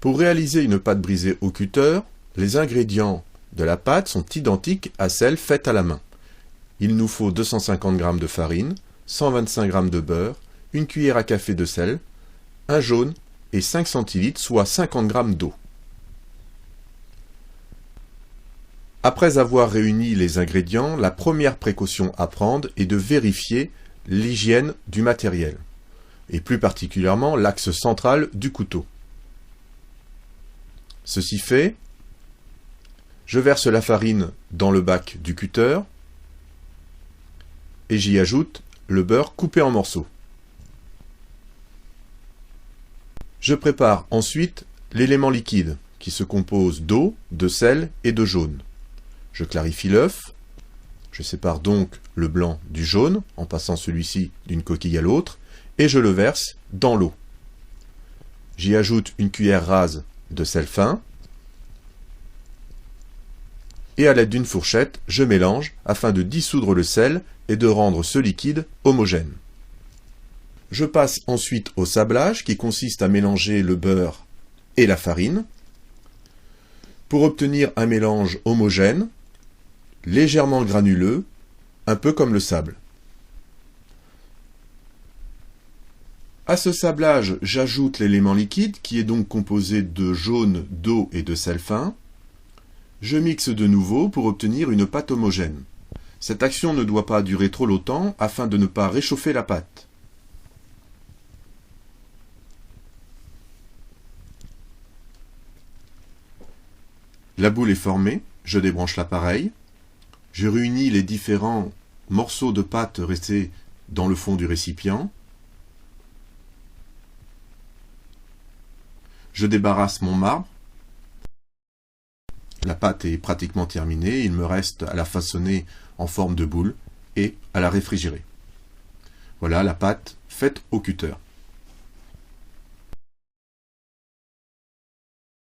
Pour réaliser une pâte brisée au cutter, les ingrédients de la pâte sont identiques à celles faites à la main. Il nous faut 250 g de farine, 125 g de beurre, une cuillère à café de sel, un jaune et 5 centilitres, soit 50 g d'eau. Après avoir réuni les ingrédients, la première précaution à prendre est de vérifier l'hygiène du matériel, et plus particulièrement l'axe central du couteau. Ceci fait, je verse la farine dans le bac du cutter et j'y ajoute le beurre coupé en morceaux. Je prépare ensuite l'élément liquide qui se compose d'eau, de sel et de jaune. Je clarifie l'œuf, je sépare donc le blanc du jaune en passant celui-ci d'une coquille à l'autre et je le verse dans l'eau. J'y ajoute une cuillère rase de sel fin et à l'aide d'une fourchette, je mélange afin de dissoudre le sel et de rendre ce liquide homogène. Je passe ensuite au sablage qui consiste à mélanger le beurre et la farine pour obtenir un mélange homogène, légèrement granuleux, un peu comme le sable. À ce sablage, j'ajoute l'élément liquide qui est donc composé de jaune, d'eau et de sel fin. Je mixe de nouveau pour obtenir une pâte homogène. Cette action ne doit pas durer trop longtemps afin de ne pas réchauffer la pâte. La boule est formée, je débranche l'appareil, je réunis les différents morceaux de pâte restés dans le fond du récipient, je débarrasse mon marbre, la pâte est pratiquement terminée, il me reste à la façonner en forme de boule et à la réfrigérer. Voilà la pâte faite au cutter.